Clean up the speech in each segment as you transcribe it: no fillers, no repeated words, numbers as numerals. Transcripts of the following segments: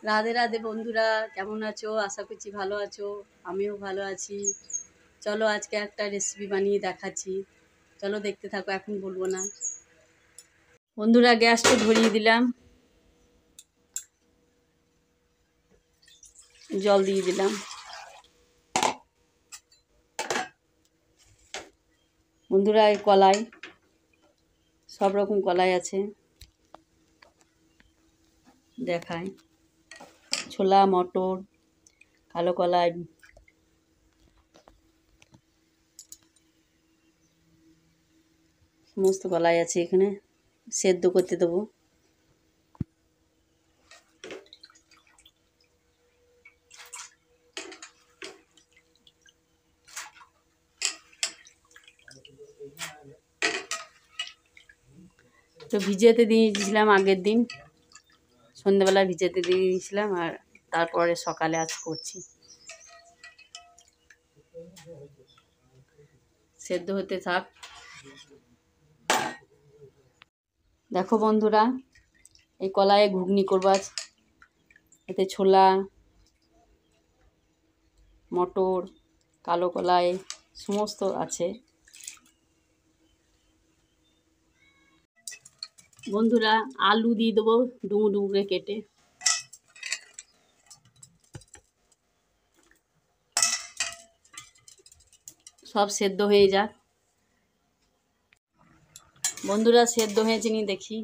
রাধে রাধে বন্ধুরা, কেমন আছো? আশা করছি ভালো আছো। আমিও ভালো আছি। চলো আজকে একটা রেসিপি বানিয়ে দেখাচ্ছি। চলো দেখতে থাকো, এখন বলবো না। বন্ধুরা, গ্যাসটা ধরিয়ে দিলাম, জল দিয়ে দিলাম। বন্ধুরা, এই কলাই, সব রকম কলাই আছে, দেখায়। ছোলা, মটর, কালো কলাই, সমস্ত কলাই আছে এখানে। সেদ্ধ করতে দেবো। তো ভিজাতে দিয়েছিলাম আগের দিন, সন্ধ্যেবেলা ভিজাতে দিয়ে দিয়েছিলাম, আর তারপরে সকালে আজ করছি। সেদ্ধ হতে থাক। দেখো বন্ধুরা, এই কলাইয়ে ঘুগনি করবো আজ। এতে ছোলা, মটর, কালো কলাই সমস্ত আছে। বন্ধুরা, আলু দিয়ে দেবো ডুমো ডুমো করে কেটে। সব সেদ্ধ হয়ে যাক। বন্ধুরা, সেদ্ধ হয়েছে নি দেখি।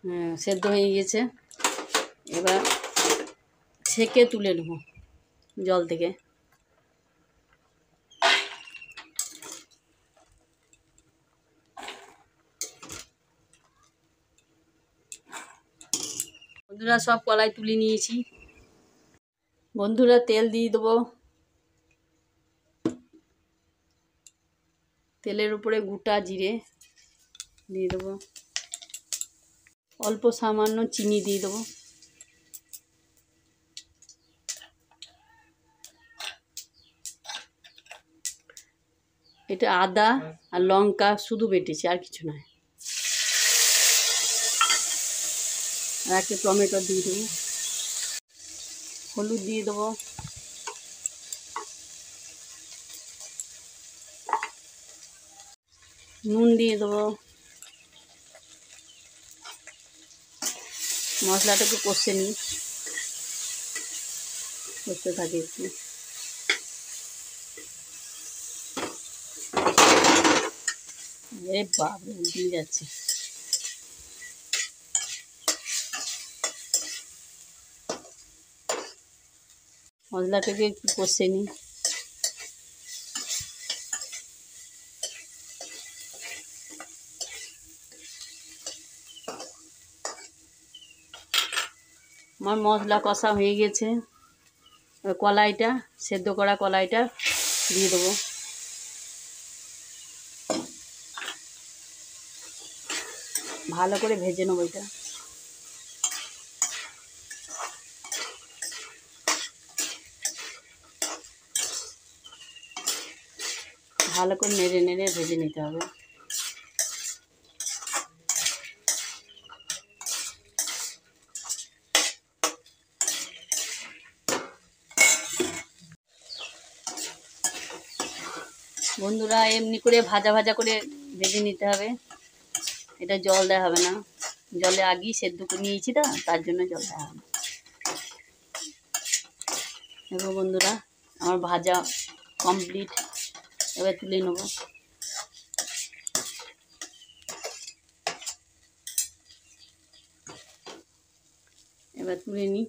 হ্যাঁ, সেদ্ধ হয়ে গেছে। এবার ছেঁকে তুলে নেব জল থেকে। বন্ধুরা, সব কলাই তুলে নিয়েছি। বন্ধুরা, তেল দিয়ে দেবো। তেলের উপরে গোটা জিরে দিয়ে দেবো। অল্প সামান্য চিনি দিয়ে দেবো। এটা আদা আর লঙ্কা শুধু বেটেছি, আর কিছু নয়। আর একটা টমেটো দিয়ে দেবো। হলুদ দিয়ে দেবো। নুন দিয়ে দেবো। মশলাটাকে কষে নিই, কষতে থাকি একটু। বাপরে, উল্টে যাচ্ছে। মশলাটাকে একটু কষে নিই। আমার মশলা কষা হয়ে গেছে। কলাইটা, সেদ্ধ করা কলাইটা দিয়ে দেবো। ভালো করে ভেজে নেবো এটা। ভালো করে নেড়ে নেড়ে ভেজে নিতে হবে। বন্ধুরা, এমনি করে ভাজা ভাজা করে ভেজে নিতে হবে। এটা জল দেওয়া হবে না। জলে আগেই সেদ্ধ করে নিয়েছি তো, তার জন্য জল দেওয়া হবে না। দেখো বন্ধুরা, আমার ভাজা কমপ্লিট। এবার তুলে নেব। এবার তুলে নিই।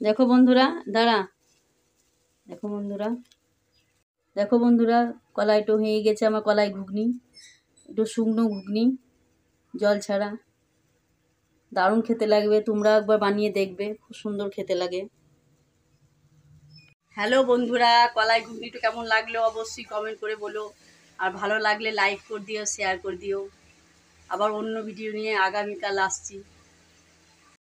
দেখো বন্ধুরা, দাঁড়া। দেখো বন্ধুরা, দেখো বন্ধুরা, কলাইটা হয়ে গেছে আমার। কলাই ঘুগনি, একটু শুকনো ঘুগনি, জল ছাড়া। দারুণ খেতে লাগবে, তোমরা একবার বানিয়ে দেখবে, খুব সুন্দর খেতে লাগে। হ্যালো বন্ধুরা, কলাই ঘুগনিটা কেমন লাগলো অবশ্যই কমেন্ট করে বলো, আর ভালো লাগলে লাইক করে দিও, শেয়ার করে দিও। আবার অন্য ভিডিও নিয়ে আগামীকাল আসছি।